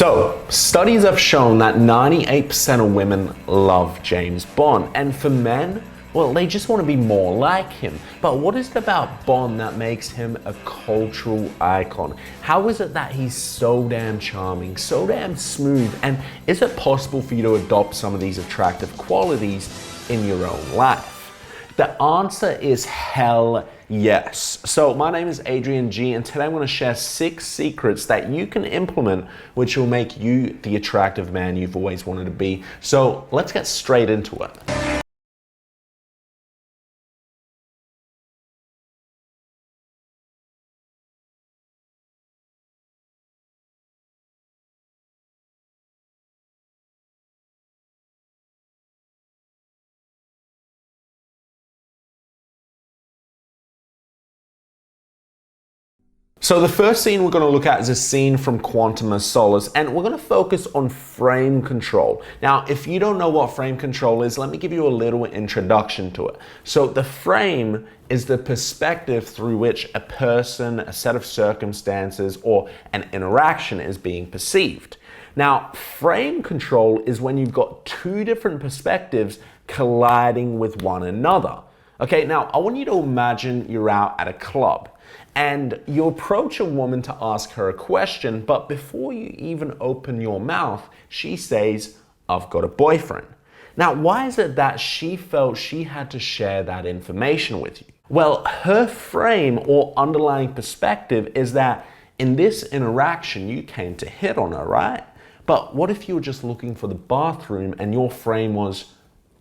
So, studies have shown that 98% of women love James Bond, and for men, well, they just want to be more like him. But what is it about Bond that makes him a cultural icon? How is it that he's so damn charming, so damn smooth, and is it possible for you to adopt some of these attractive qualities in your own life? The answer is hell yes. So my name is Adrian Gee, and today I'm going to share 6 secrets that you can implement which will make you the attractive man you've always wanted to be. So let's get straight into it. So the first scene we're going to look at is a scene from Quantum of Solace, and we're going to focus on frame control. Now, if you don't know what frame control is, let me give you a little introduction to it. So the frame is the perspective through which a person, a set of circumstances, or an interaction is being perceived. Now, frame control is when you've got 2 different perspectives colliding with one another. Okay, now I want you to imagine you're out at a club and you approach a woman to ask her a question, but before you even open your mouth, she says, "I've got a boyfriend." Now, why is it that she felt she had to share that information with you? Well, her frame or underlying perspective is that in this interaction, you came to hit on her, right? But what if you were just looking for the bathroom and your frame was,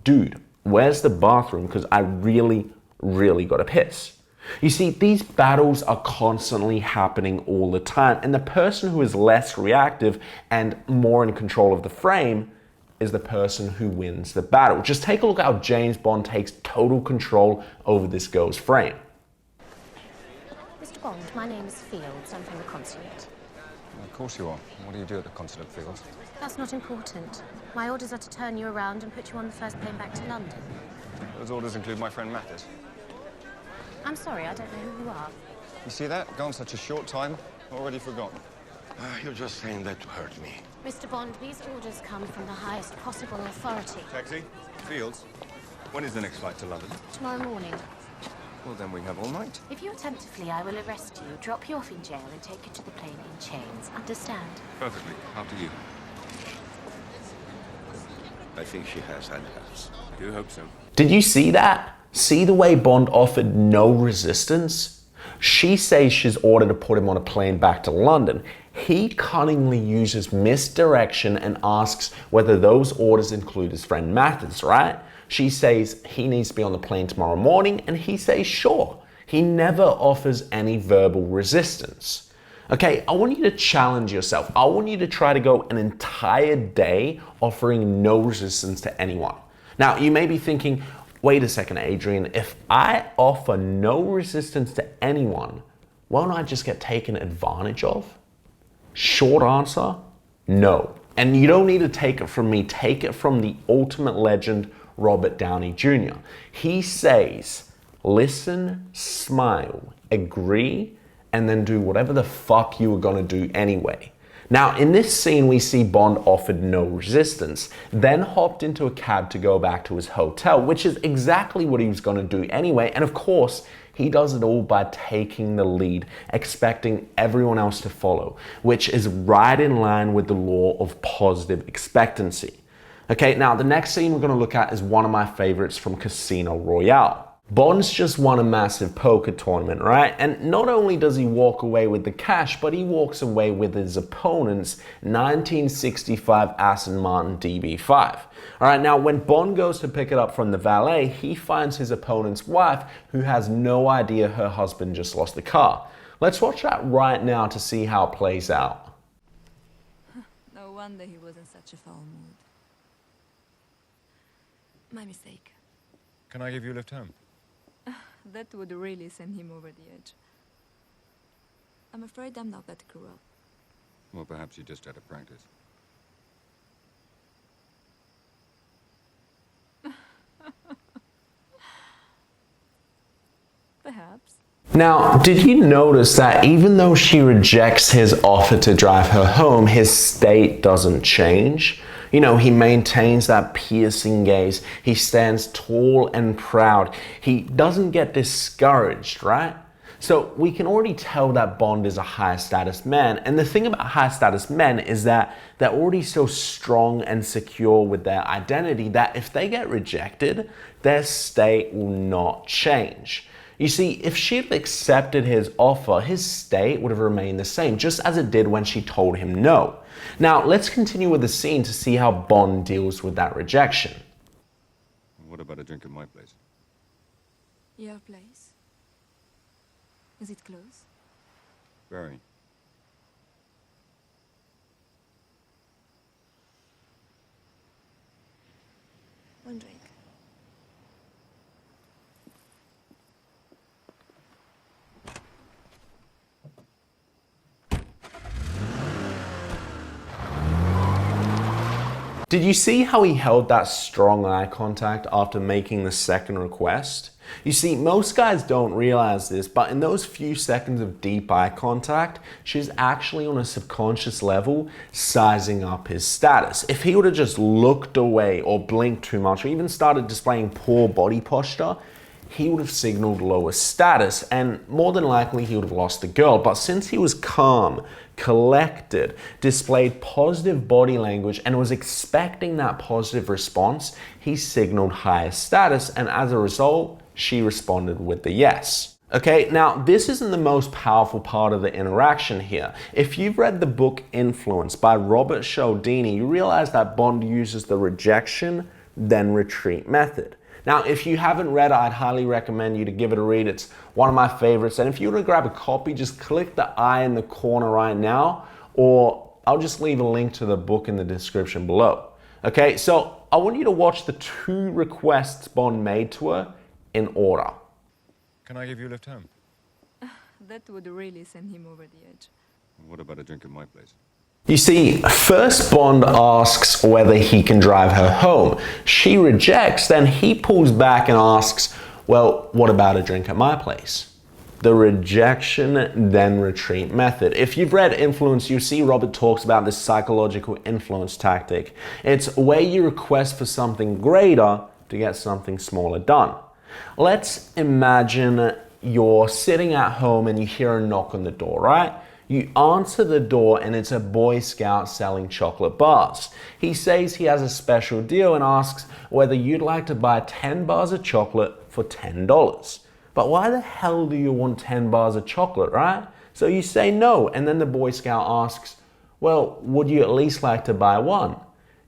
"Dude, where's the bathroom? Because I really gotta piss." You see, these battles are constantly happening all the time, and the person who is less reactive and more in control of the frame is the person who wins the battle. Just take a look at how James Bond takes total control over this girl's frame. Mr. Bond, my name is Fields. I'm from the consulate. Of course you are. What do you do at the consulate, Fields? That's not important. My orders are to turn you around and put you on the first plane back to London. Those orders include my friend Mathis. I'm sorry, I don't know who you are. You see that? Gone such a short time, already forgotten. You're just saying that to hurt me. Mr. Bond, these orders come from the highest possible authority. Taxi? Fields? When is the next flight to London? Tomorrow morning. Well, then we have all night. If you attempt to flee, I will arrest you, drop you off in jail, and take you to the plane in chains. Understand? Perfectly. After you. I think she has handcuffs. I do hope so. Did you see that? See the way Bond offered no resistance? She says she's ordered to put him on a plane back to London. He cunningly uses misdirection and asks whether those orders include his friend Mathis, right? She says he needs to be on the plane tomorrow morning, and he says sure. He never offers any verbal resistance. Okay, I want you to challenge yourself. I want you to try to go an entire day offering no resistance to anyone. Now, you may be thinking, wait a second, Adrian, if I offer no resistance to anyone, won't I just get taken advantage of? Short answer, no. And you don't need to take it from me, take it from the ultimate legend, Robert Downey Jr. He says, listen, smile, agree, and then do whatever the fuck you were gonna do anyway. Now, in this scene, we see Bond offered no resistance, then hopped into a cab to go back to his hotel, which is exactly what he was going to do anyway. And of course, he does it all by taking the lead, expecting everyone else to follow, which is right in line with the law of positive expectancy. Okay, now the next scene we're going to look at is one of my favorites from Casino Royale. Bond's just won a massive poker tournament, right? And not only does he walk away with the cash, but he walks away with his opponent's 1965 Aston Martin DB5. All right, now when Bond goes to pick it up from the valet, he finds his opponent's wife, who has no idea her husband just lost the car. Let's watch that right now to see how it plays out. No wonder he was in such a foul mood. My mistake. Can I give you a lift home? That would really send him over the edge. I'm afraid I'm not that cruel. Well, perhaps you just had a practice. Perhaps. Now, did you notice that even though she rejects his offer to drive her home, his state doesn't change? You know, he maintains that piercing gaze. He stands tall and proud. He doesn't get discouraged, right? So we can already tell that Bond is a high status man. And the thing about high status men is that they're already so strong and secure with their identity that if they get rejected, their state will not change. You see, if she had accepted his offer, his state would have remained the same, just as it did when she told him no. Now, let's continue with the scene to see how Bond deals with that rejection. What about a drink at my place? Your place? Is it close? Very. One drink. Did you see how he held that strong eye contact after making the second request? You see, most guys don't realize this, but in those few seconds of deep eye contact, she's actually on a subconscious level sizing up his status. If he would have just looked away or blinked too much or even started displaying poor body posture, he would have signaled lower status and more than likely he would have lost the girl. But since he was calm, collected, displayed positive body language and was expecting that positive response, he signaled higher status, and as a result, she responded with the yes. Okay, now this isn't the most powerful part of the interaction here. If you've read the book Influence by Robert Cialdini, you realize that Bond uses the rejection, then retreat method. Now, if you haven't read it, I'd highly recommend you to give it a read. It's one of my favorites. And if you want to grab a copy, just click the I in the corner right now, or I'll just leave a link to the book in the description below. Okay, so I want you to watch the 2 requests Bond made to her in order. Can I give you a lift home? That would really send him over the edge. What about a drink at my place? You see, first Bond asks whether he can drive her home. She rejects, then he pulls back and asks, well, what about a drink at my place? The rejection, then retreat method. If you've read Influence, you see Robert talks about this psychological influence tactic. It's where you request for something greater to get something smaller done. Let's imagine you're sitting at home and you hear a knock on the door, right? You answer the door and it's a Boy Scout selling chocolate bars. He says he has a special deal and asks whether you'd like to buy 10 bars of chocolate for $10. But why the hell do you want 10 bars of chocolate, right? So you say no, and then the Boy Scout asks, well, would you at least like to buy one?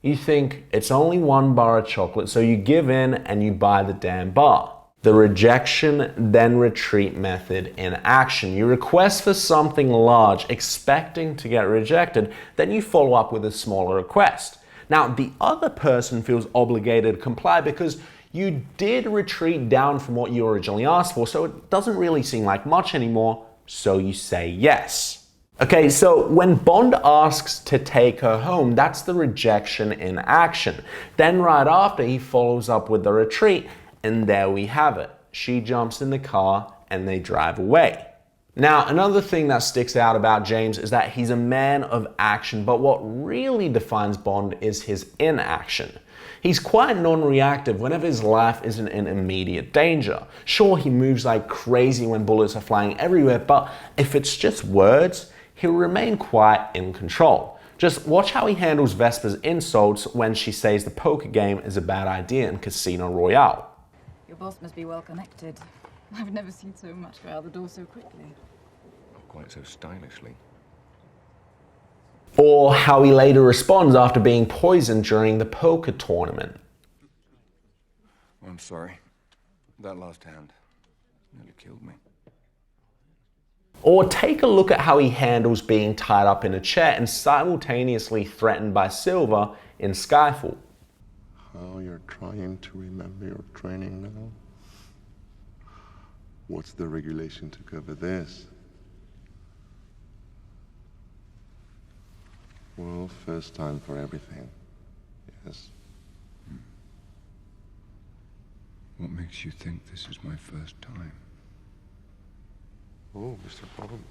You think it's only 1 bar of chocolate, so you give in and you buy the damn bar. The rejection, then retreat method in action. You request for something large, expecting to get rejected, then you follow up with a smaller request. Now, the other person feels obligated to comply because you did retreat down from what you originally asked for, so it doesn't really seem like much anymore, so you say yes. Okay, so when Bond asks to take her home, that's the rejection in action. Then right after, he follows up with the retreat, and there we have it. She jumps in the car and they drive away. Now, another thing that sticks out about James is that he's a man of action, but what really defines Bond is his inaction. He's quite non-reactive whenever his life isn't in immediate danger. Sure, he moves like crazy when bullets are flying everywhere, but if it's just words, he'll remain quite in control. Just watch how he handles Vesper's insults when she says the poker game is a bad idea in Casino Royale. Your boss must be well connected. I've never seen so much go out the door so quickly. Not quite so stylishly. Or how he later responds after being poisoned during the poker tournament. I'm sorry. That last hand nearly killed me. Or take a look at how he handles being tied up in a chair and simultaneously threatened by Silva in Skyfall. How you're trying to remember your training now? What's the regulation to cover this? Well, first time for everything. Yes. What makes you think this is my first time? Oh, Mr. Bond.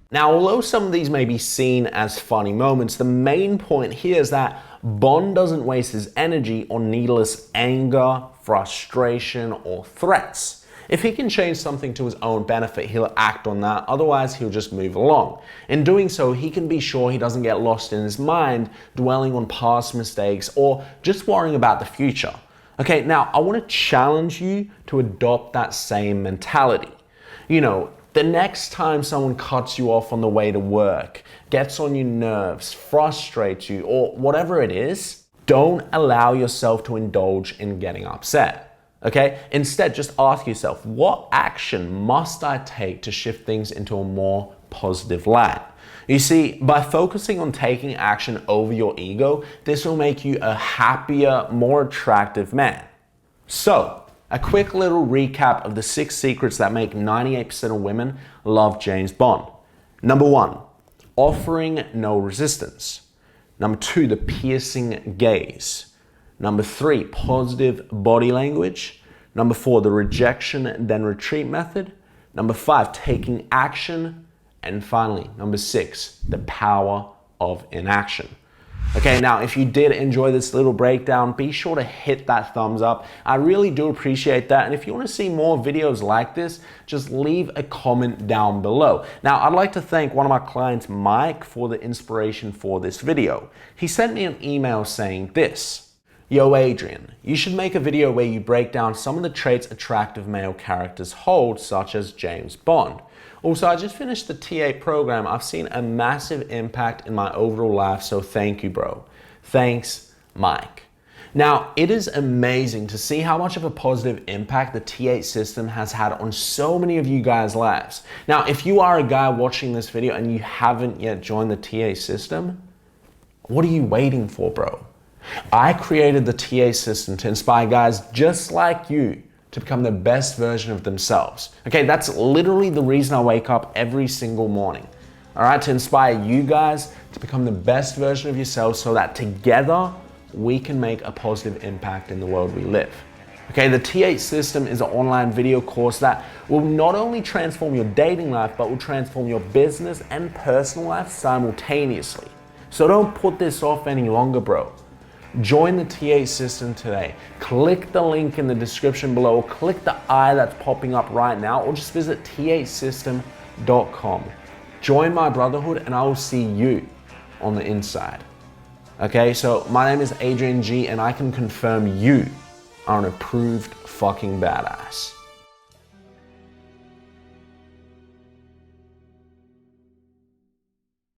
Now, although some of these may be seen as funny moments, the main point here is that Bond doesn't waste his energy on needless anger, frustration, or threats. If he can change something to his own benefit, he'll act on that, otherwise he'll just move along. In doing so, he can be sure he doesn't get lost in his mind, dwelling on past mistakes, or just worrying about the future. Okay, now I want to challenge you to adopt that same mentality. You know, the next time someone cuts you off on the way to work, gets on your nerves, frustrates you, or whatever it is, don't allow yourself to indulge in getting upset. Okay? Instead, just ask yourself, what action must I take to shift things into a more positive light? You see, by focusing on taking action over your ego, this will make you a happier, more attractive man. So, a quick little recap of the 6 secrets that make 98% of women love James Bond. Number 1, offering no resistance. Number 2, the piercing gaze. Number 3, positive body language. Number 4, the rejection then retreat method. Number 5, taking action. And finally, number 6, the power of inaction. Okay, now if you did enjoy this little breakdown, be sure to hit that thumbs up. I really do appreciate that. And if you want to see more videos like this, just leave a comment down below. Now, I'd like to thank one of my clients, Mike, for the inspiration for this video. He sent me an email saying this: Yo, Adrian, you should make a video where you break down some of the traits attractive male characters hold, such as James Bond. Also, I just finished the TA program. I've seen a massive impact in my overall life, so thank you, bro. Thanks, Mike. Now, it is amazing to see how much of a positive impact the TA system has had on so many of you guys' lives. Now, if you are a guy watching this video and you haven't yet joined the TA system, what are you waiting for, bro? I created the TA system to inspire guys just like you to become the best version of themselves. Okay, that's literally the reason I wake up every single morning. All right, to inspire you guys to become the best version of yourselves so that together we can make a positive impact in the world we live. Okay, the T8 system is an online video course that will not only transform your dating life, but will transform your business and personal life simultaneously. So don't put this off any longer, bro. Join the TA system today. Click the link in the description below, or click the I that's popping up right now, or just visit ta8system.com. Join my brotherhood and I will see you on the inside. Okay, so my name is Adrian Gee and I can confirm you are an approved fucking badass.